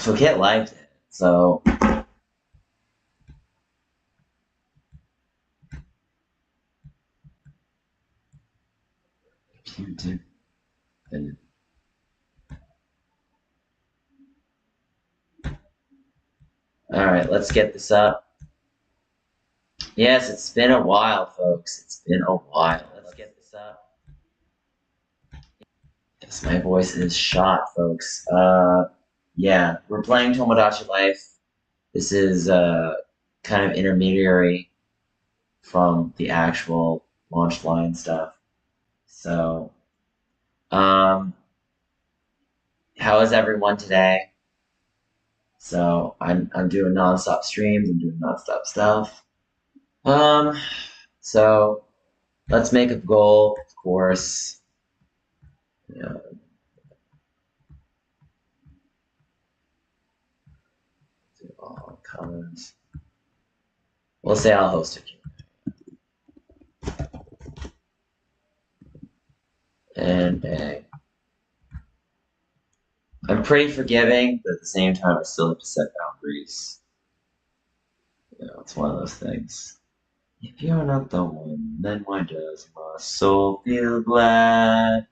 So Kit liked it. So Alright, let's get this up. Yes, it's been a while, folks. It's been a while. Let's get this up. Yes, my voice is shot, folks. Yeah, we're playing Tomodachi Life. This is kind of intermediary from the actual launch line stuff. So, how is everyone today? So I'm doing nonstop streams. I'm doing nonstop stuff. So let's make a goal, of course. Yeah. Do all comments. We'll say I'll host it. And bang. I'm pretty forgiving, but at the same time, I still have to set boundaries. You know, it's one of those things. If you're not the one, then why does my soul feel glad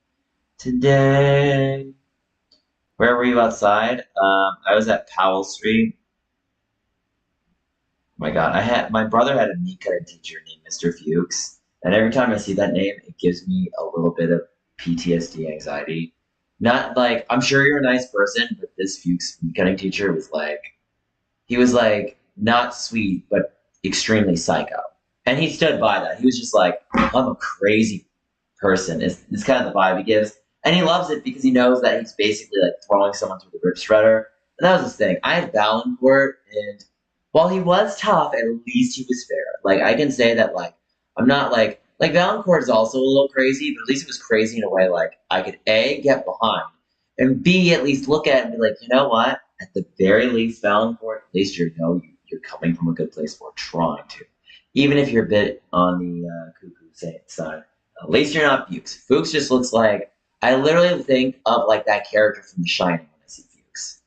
today? Where were you outside? I was at Powell Street. Oh my God, my brother had a meat cutting teacher named Mr. Fuchs, and every time I see that name, it gives me a little bit of PTSD anxiety. Not like I'm sure you're a nice person, but this Fuchs meat cutting teacher was like he was like not sweet, but extremely psycho. And he stood by that. He was just like, I'm a crazy person. It's kind of the vibe he gives. And he loves it because he knows that he's basically like throwing someone through the rip shredder. And that was his thing. I had Valancourt, and while he was tough, at least he was fair. Like I can say that like I'm not like Valancourt is also a little crazy, but at least it was crazy in a way like I could A, get behind, and B, at least look at it and be like, you know what? At the very least, Valancourt, at least you're coming from a good place or trying to. Even if you're a bit on the cuckoo side. At least you're not Fuchs. Fuchs just looks like I literally think of like that character from The Shining when I see Fuchs.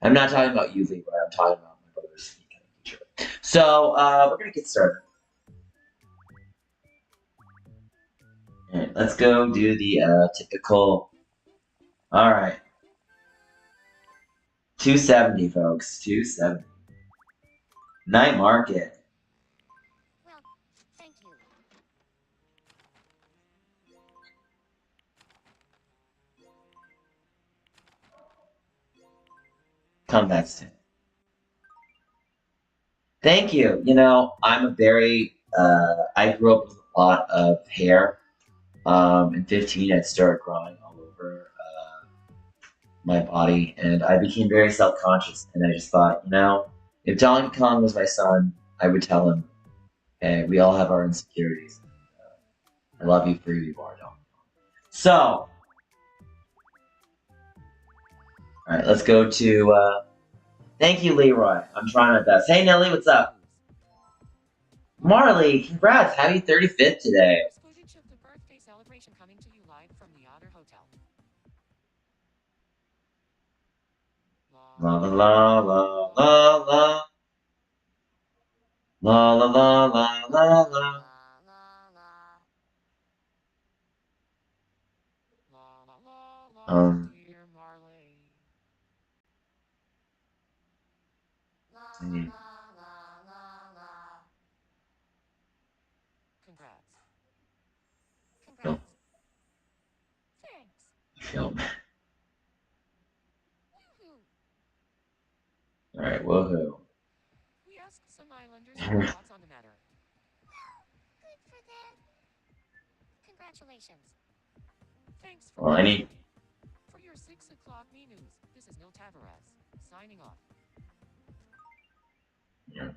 I'm not talking about you, Leroy. I'm talking about my brother's teacher. So we're gonna get started. All right, let's go do the typical. All right, 270, folks. 270. Night market. Well, thank you. Come back soon. Thank you. You know, I'm a very. I grew up with a lot of hair. In 15, I started growing all over my body, and I became very self-conscious. And I just thought, you know, if Donkey Kong was my son, I would tell him, "Hey, we all have our insecurities. I love you for who you are, Donkey Kong." So, all right, let's go to. Thank you, Leroy. I'm trying my best. Hey, Nelly, what's up? Marley, congrats. Happy 35th today. There's footage of the birthday celebration coming to you live from the Otter Hotel. La la la la la la. La la la la la la. Dear Marley. Mm, Congrats. no, Congrats. Thanks. film. Woohoo. All right, woohoo. We asked some islanders their thoughts on the matter. Good for them. Congratulations. Thanks for Well, I need. participating. For your 6 o'clock me news, this is Neil Tavares, signing off. Yeah.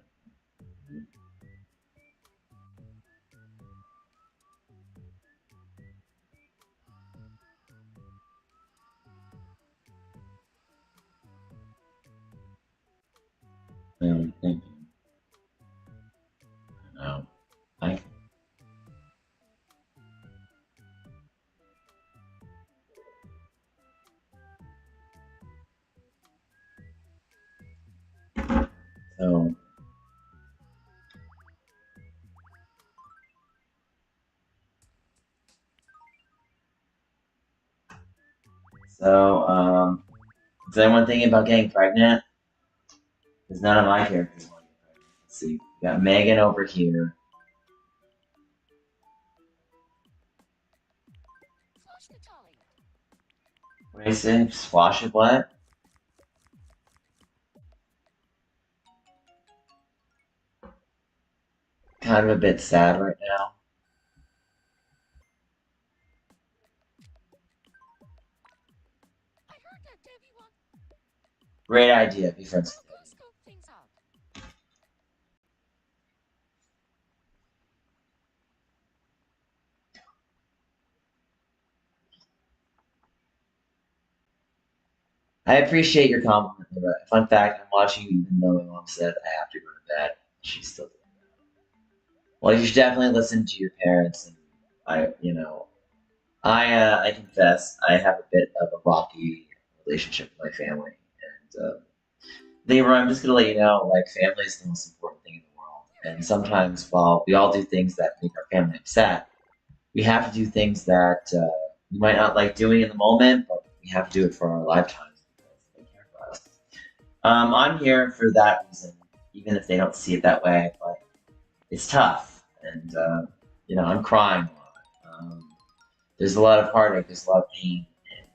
I'm thinking. No, I. Oh. So, is anyone thinking about getting pregnant? Because none of my characters want to get pregnant. Let's see. We got Megan over here. Flush the toilet. What do you say? Swash it what? Kind of a bit sad right now. I heard that Debbie wants Great idea. Be friends with to scoop things up. I appreciate your compliment, Laura. Fun fact, I'm watching you even though my mom said I have to go to bed. She's still doing it. Well, you should definitely listen to your parents. And I confess, I have a bit of a rocky relationship with my family. And, Leroy, I'm just going to let you know, like, family is the most important thing in the world. And sometimes, while we all do things that make our family upset, we have to do things that we might not like doing in the moment, but we have to do it for our lifetimes because they care for us. I'm here for that reason, even if they don't see it that way. But it's tough, and I'm crying a lot. There's a lot of heartache, there's a lot of pain, and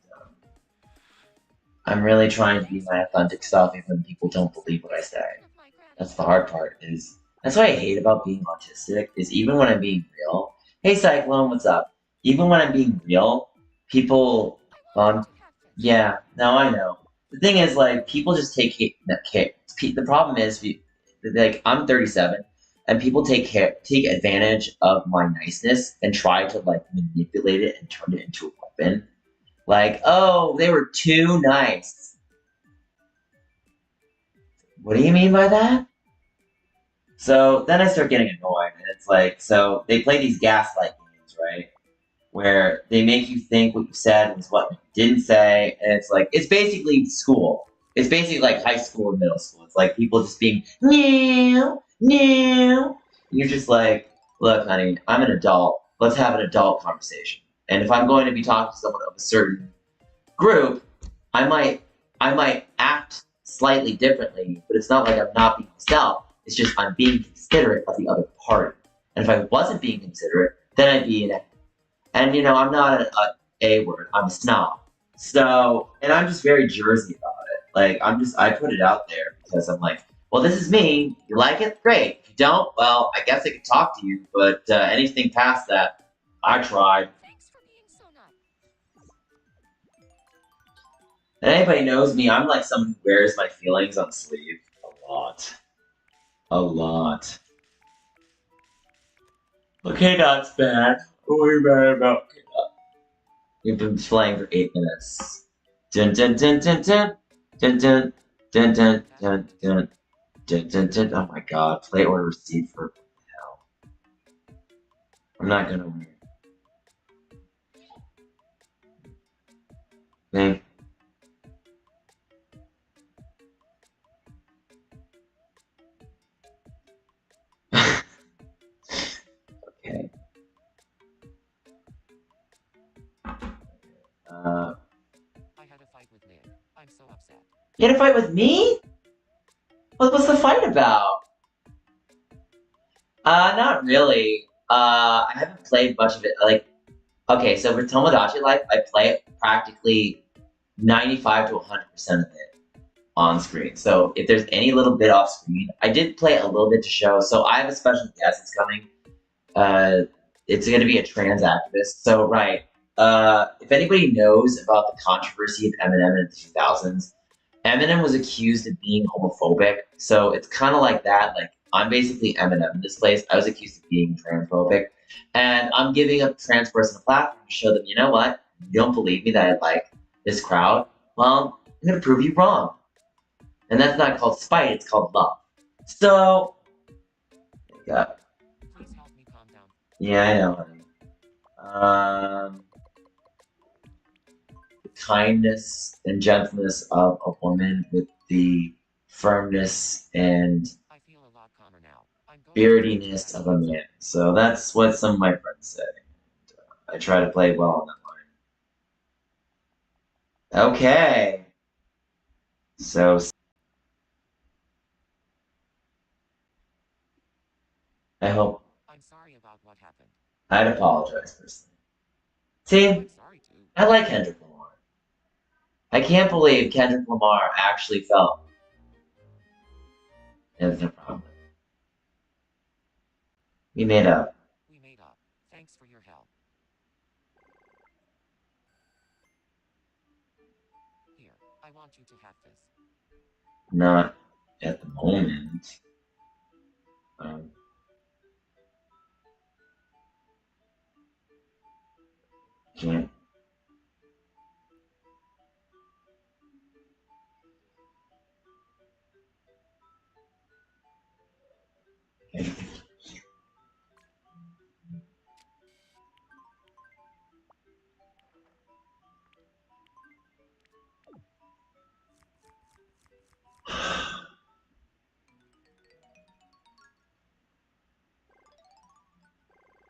I'm really trying to be my authentic self, even when people don't believe what I say. Of my That's gratitude. the hard part. Is that's what I hate about being autistic. Is even when I'm being real. Hey, Cyclone, what's up? Even when I'm being real, people. I wanted to have this. Yeah, no, I know. The thing is, like, people just take it. The problem is, like, I'm 37, and people take advantage of my niceness and try to like manipulate it and turn it into a weapon. Like, oh, they were too nice. What do you mean by that? So then I start getting annoyed, and it's like, so they play these gaslight games, right? Where they make you think what you said was what you didn't say, and it's like, it's basically school. It's basically like high school or middle school. It's like people just being, no, no. You're just like, look, honey, I'm an adult. Let's have an adult conversation. And if I'm going to be talking to someone of a certain group, I might I might act slightly differently, but it's not like I'm not being myself. It's just I'm being considerate of the other party. And if I wasn't being considerate, then I'd be an and I'm not a word. I'm a snob. So and I'm just very Jersey about it. Like I put it out there because I'm like, well, this is me. You like it? Great. If you don't, well, I guess I could talk to you. But anything past that, I tried. Thanks for being so nice. And anybody knows me, I'm like someone who wears my feelings on sleeve a lot. A lot. Okay, that's bad. What are you mad about? We've been playing for 8 minutes. Dun dun dun dun dun dun dun dun dun dun dun dun dun dun. Oh my god, play order received for hell. I'm not gonna win. Thank Okay. Uh, I had a fight with Nick. I'm so upset. you had a fight with me? What's the fight about? Not really. I haven't played much of it. Like, okay, so for Tomodachi Life, I play practically 95 to 100% of it on screen. So if there's any little bit off screen, I did play a little bit to show. So I have a special guest that's coming. Uh, it's going to be a trans activist. So, right. If anybody knows about the controversy of Eminem in the 2000s, Eminem was accused of being homophobic. So it's kind of like that. Like, I'm basically Eminem in this place. I was accused of being transphobic. And I'm giving a trans person a platform to show them, you know what? You don't believe me that I like this crowd? Well, I'm going to prove you wrong. And that's not called spite, it's called love. So, yeah, Please help me calm down. yeah, I know, honey. The kindness and gentleness of a woman with the firmness and I feel a lot calmer now. I'm going to try to beardiness catch of a things. man. So that's what some of my friends say. I try to play well on that line. Okay. So I hope I'm sorry about what happened. I'd apologize personally. See, I'm sorry too. I like Kendrick Lamar. I can't believe Kendrick Lamar actually felt it was no problem. We made up. We made up. Thanks for your help. Here, I want you to have this. Not at the moment. Um, can't.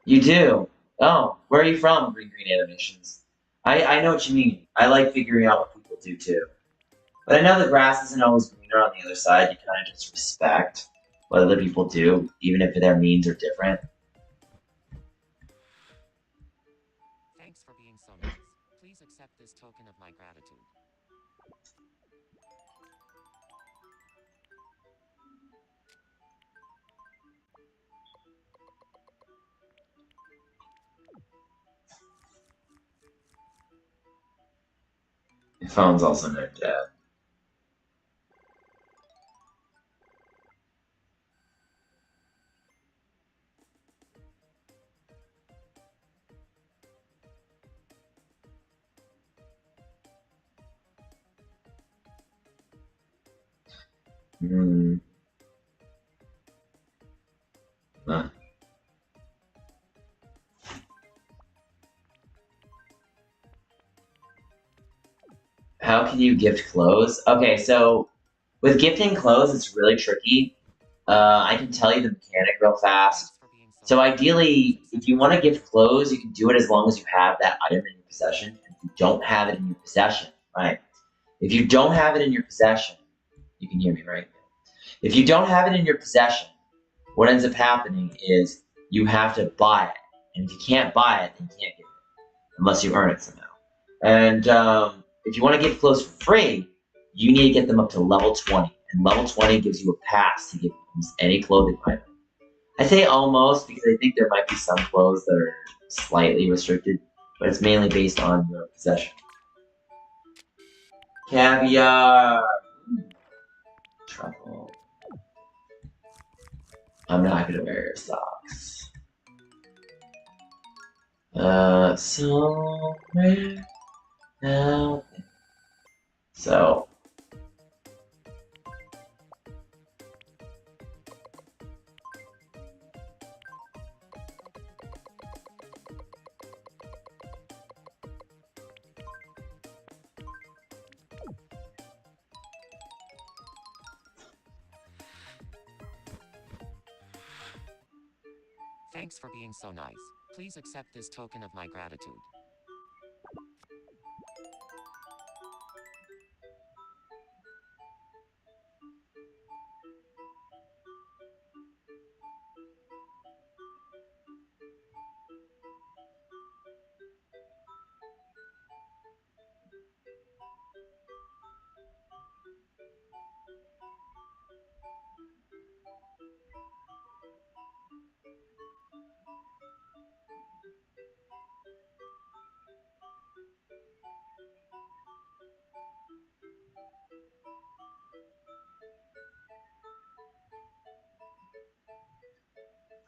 You do. Oh, where are you from, Green Green Animations? I know what you mean. I like figuring out what people do too. But I know the grass isn't always greener on the other side. You kind of just respect what other people do, even if their means are different. Thanks for being so nice. Please accept this token of my gratitude. My phone's also no dead. Hmm. Huh. How can you gift clothes? Okay, so with gifting clothes, it's really tricky. I can tell you the mechanic real fast. Thanks for being so So nice. Please ideally, if accept you this want to token gift of my clothes, you can gratitude. do it as long as you have that item in your possession. If you don't have it in your possession, right? If you don't have it in your possession, you can hear me, right? If you don't have it in your possession, what ends up happening is you have to buy it. And if you can't buy it, then you can't get it unless you earn it somehow. And if you want to get clothes for free, you need to get them up to level 20. And level 20 gives you a pass to get almost any clothing item. I say almost because I think there might be some clothes that are slightly restricted, but it's mainly based on your possession. Caviar! Truffle. I'm not gonna wear your socks. Somewhere now. So, Thanks for being so nice. Please accept this token of my gratitude.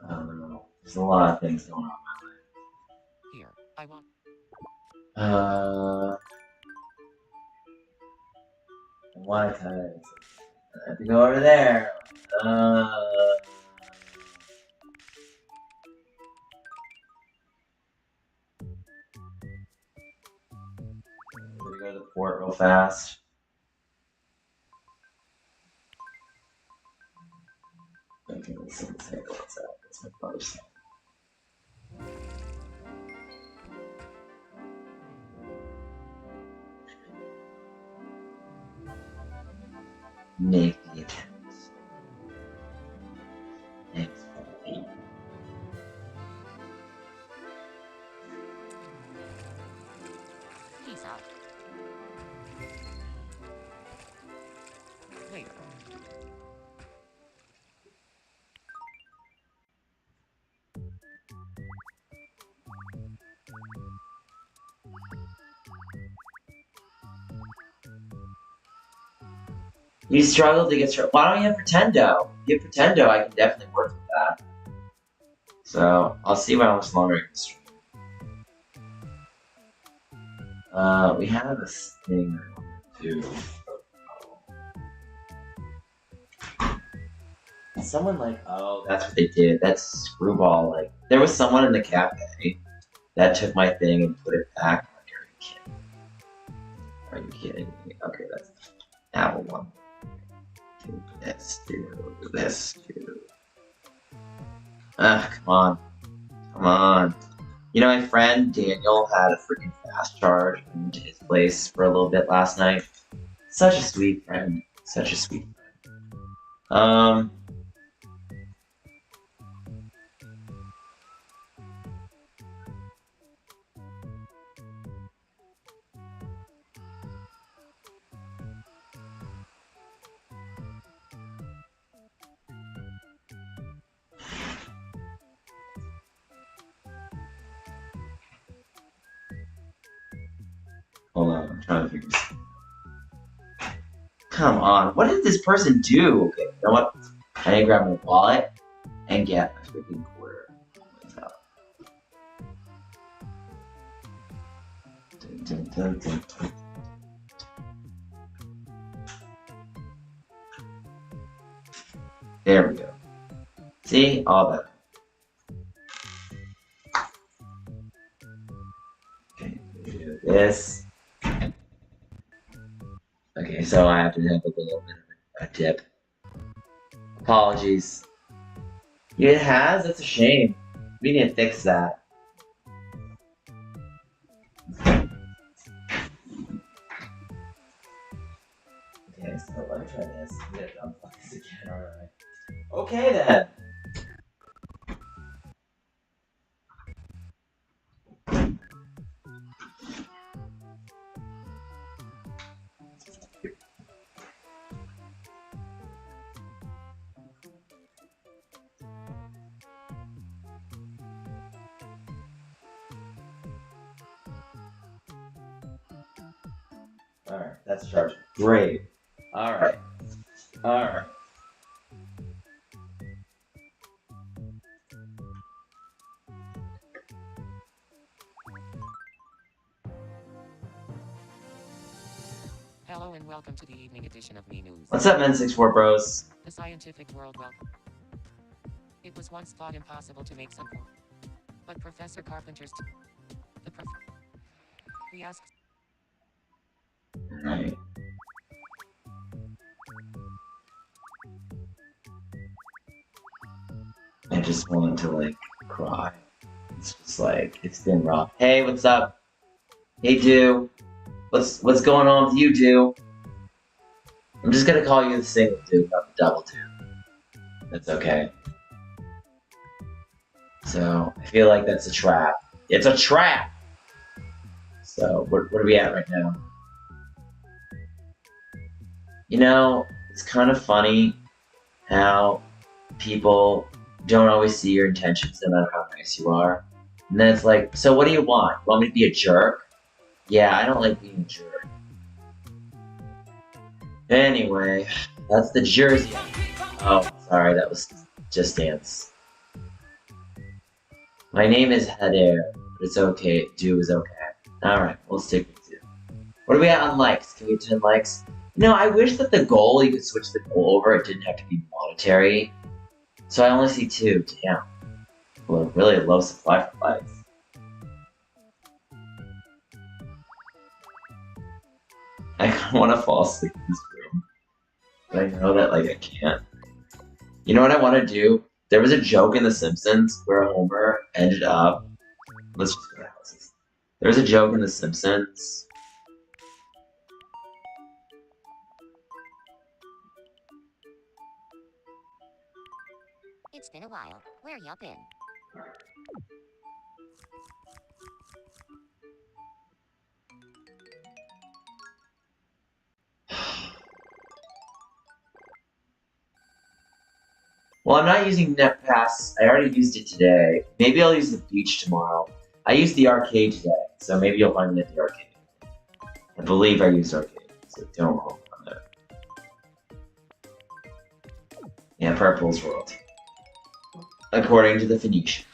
I don't know. There's a lot of things going on. Here, I want. Why times? I have to go over there. Uh, we go to the port real fast. Okay, let's say what's that? That's my brother's song. Make the attempts. Thanks, buddy. Peace out. Wait. You struggle to get started. Why don't you have Pretendo? If you have Pretendo, I can definitely work with that. So, I'll see how much longer I can stream. We have this thing to. Someone like, oh, that's what they did. That's Screwball. Like, there was someone in the cafe that took my thing and put it back. Are you kidding me? Okay, that's Apple one. Do this, do this, do. Ugh, come on. Come on. You know, my friend Daniel had a freaking fast charge into his place for a little bit last night. Such a sweet friend. Such a sweet friend. Hold on, I'm trying to figure this out. Come on, what did this person do? Okay, you know what? I need to grab my wallet and get a freaking quarter. Dun, dun, dun, dun. There we go. See? All better. Okay, do this. Okay, so I have to have a little bit of a dip. Apologies. It has? That's a shame. We need to fix that. Okay, so let me try this. I'm gonna dump this again, alright. Okay then. Alright, that's charged. Great. Alright. Alright. Hello and welcome to the evening edition of Me News. What's up, Men64 Bros? The scientific world welcome. It was once thought impossible to make some. But Professor Carpenter's. We asked. Alright. I just want to, like, cry. It's just like, it's been rough. Hey, what's up? Hey, Do. What's going on with you, Do? I'm just gonna call you the single Do, not the double Do. That's okay. So, I feel like that's a trap. It's a trap! So, where are we at right now? You know, it's kind of funny how people don't always see your intentions no matter how nice you are. And then it's like, so what do you want? You want me to be a jerk? Yeah, I don't like being a jerk. Anyway, that's the Jersey. Oh, sorry, that was Just Dance. My name is Hedair, but it's okay. Do is okay. Alright, we'll stick with Do. What are we at on likes? Can we get 10 likes? You know, I wish that the goal, you could switch the goal over, it didn't have to be monetary. So I only see 2. Damn. Well, really a low supply for likes. I want to fall asleep in this room. But I know that, like, I can't. You know what I want to do? There was a joke in The Simpsons where Homer ended up. Let's just go to houses. There was a joke in The Simpsons. It's been a while. Where you been? Well, I'm not using NetPass. I already used it today. Maybe I'll use the beach tomorrow. I used the arcade today, so maybe you'll find me at the arcade. I believe I used arcade, so don't hold on that. Yeah, Purple's World. According to the Phoenicians.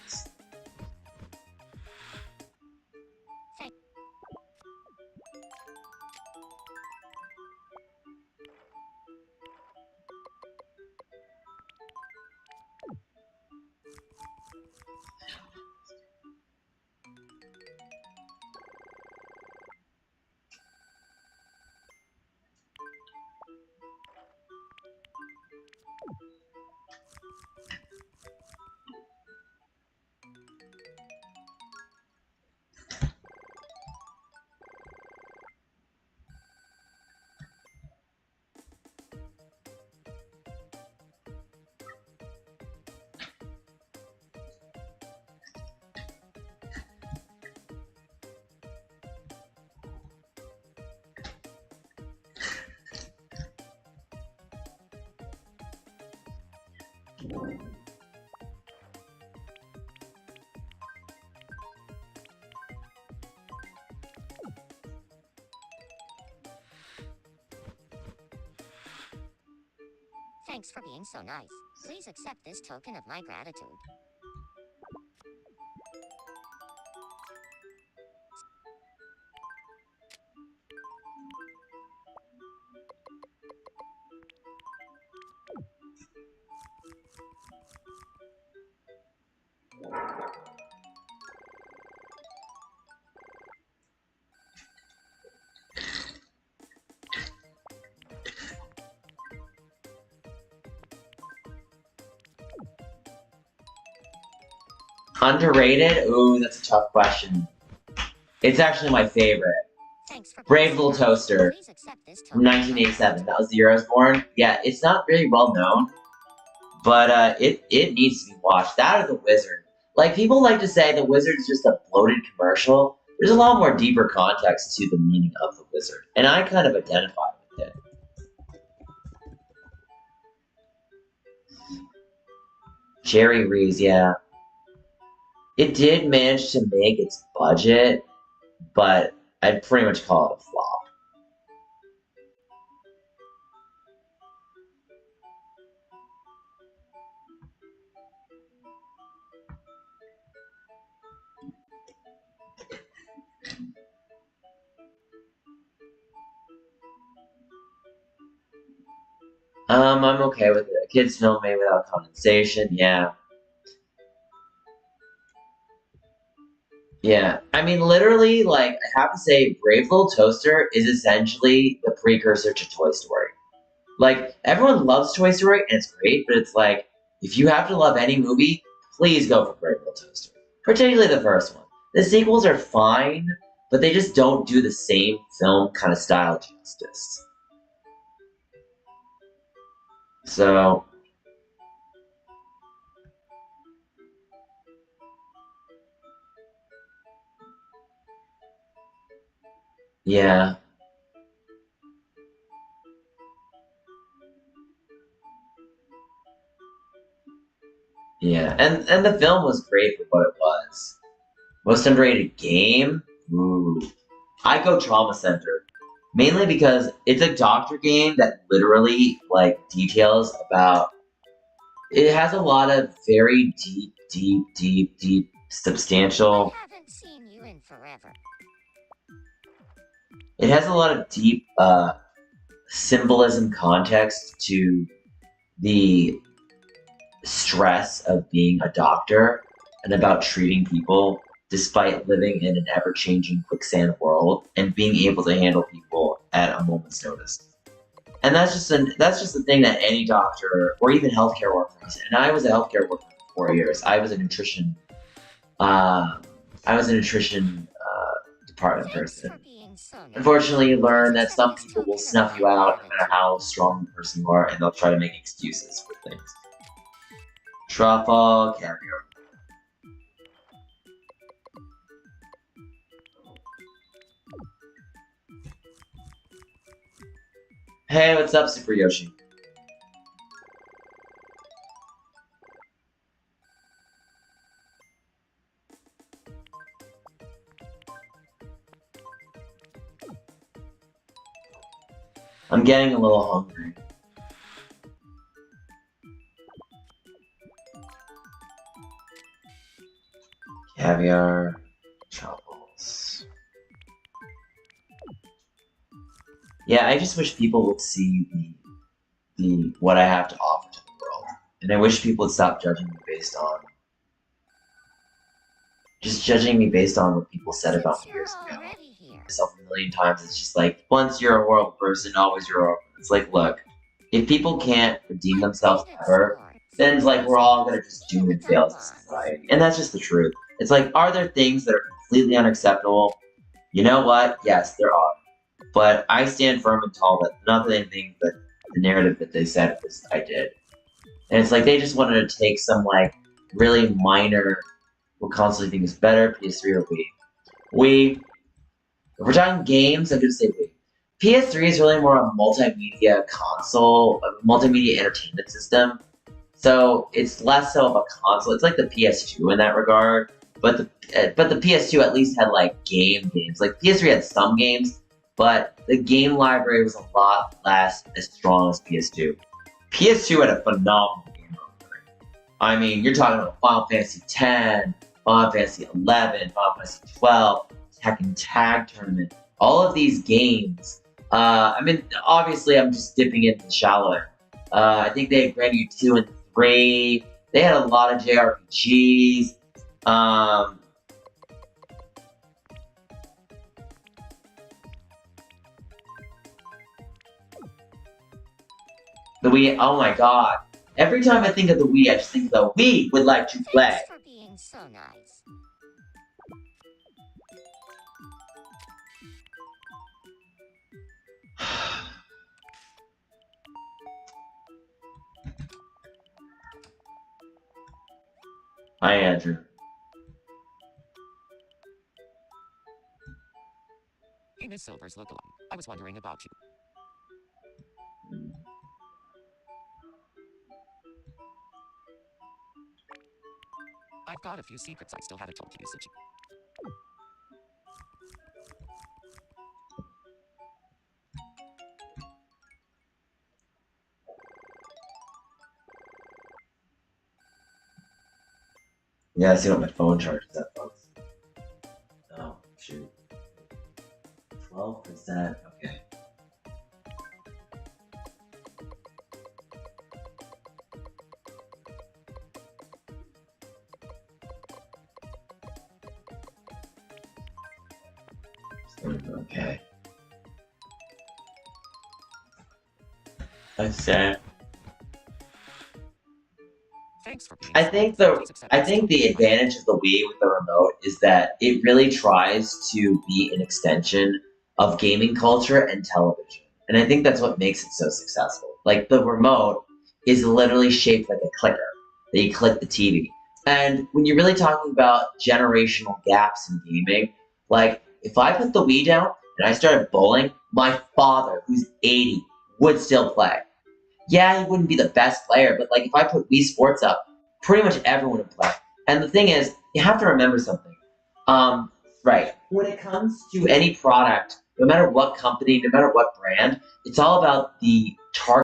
Thanks for being so nice. Please accept this token of my gratitude. Underrated? Ooh, that's a tough question. It's actually my favorite. Thanks for Brave being so Little nice. Toaster Please accept this from token of my 1987. That gratitude. was the year I was born. Yeah, it's not really well known, but it needs to be watched. That or The Wizard. Like, people like to say The Wizard's just a bloated commercial. There's a lot more deeper context to the meaning of The Wizard, and I kind of identify with it. Jerry Reeves, yeah. It did manage to make its budget, but I'd pretty much call it a flop. I'm okay with it. A kid's film made without condensation, yeah. Yeah. I mean, literally, like, I have to say, Brave Little Toaster is essentially the precursor to Toy Story. Like, everyone loves Toy Story, and it's great, but it's like, if you have to love any movie, please go for Brave Little Toaster. Particularly the first one. The sequels are fine, but they just don't do the same film kind of style justice. So, yeah. Yeah. And the film was great for what it was. Most underrated game? Ooh. I go Trauma Center. Mainly because it's a doctor game that literally, like, details about. It has a lot of very deep, substantial. I haven't seen you in forever. It has a lot of deep symbolism context to the stress of being a doctor and about treating people despite living in an ever changing quicksand world and being able to handle people at a moment's notice. And that's just the thing that any doctor or even healthcare worker has. And I was a healthcare worker for 4 years. Uh, I was a nutrition department Thanks person. for being so nice. Unfortunately, you Please learn that accept some this people will token of snuff my you out no matter gratitude. how strong the person you are, and they'll try to make excuses for things. Truffle, caviar. Hey, what's up, Super Yoshi? I'm getting a little hungry. Caviar, truffles. Yeah, I just wish people would see the what I have to offer to the world, and I wish people would stop judging me based on what people said about Since me you're years ago. already here, Myself a million times. It's just like once you're a horrible person, always you're horrible. It's like, look, if people can't redeem I'm themselves great at ever, sports. then it's like we're Plus, all gonna just feel doom the and fail time as a bonds. society, and that's just the truth. It's like, are there things that are completely unacceptable? You know what? Yes, there are. But I stand firm and tall that nothing that the narrative that they said was I did. And it's like they just wanted to take some like really minor what console think is better, PS3 or Wii. Wii. If we're talking games, I'm gonna say Wii. PS3 is really more a multimedia console, a multimedia entertainment system. So it's less so of a console. It's like the PS2 in that regard. But the PS2 at least had like games. Like PS3 had some games, but the game library was a lot less as strong as PS2. PS2 had a phenomenal game library. I mean, you're talking about Final Fantasy X, Final Fantasy 11, Final Fantasy 12, Tekken Tag Tournament. All of these games. I mean, obviously, I'm just dipping into the shallow end. I think they had Granny 2 and 3. They had a lot of JRPGs. Um, the Wii, oh my god. Every time I think of the Wii, I just think of the Wii would like to play. Thanks for being so nice. Hi, Andrew. Hey, Miss Silver's lookalike. I was wondering about you. I've got a few secrets I still haven't told you, Suchi. Yeah, I see what my phone charges at, folks. Oh, shoot. 12%. Okay. Okay. That's sad. Thanks for being I so think nice. the Please accept I this think token the of my advantage of the Wii with the remote is that it really tries to be an extension of gaming culture and television. And I think that's what makes it so successful. Like the remote is literally shaped like a clicker that you click the TV. And when you're really talking about generational gaps in gaming, like if I put the Wii down and I started bowling, my father, who's 80, would still play. Yeah, he wouldn't be the best player, but like if I put Wii Sports up, pretty much everyone would play. And the thing is, you have to remember something. Right. When it comes to any product, no matter what company, no matter what brand, it's all about the target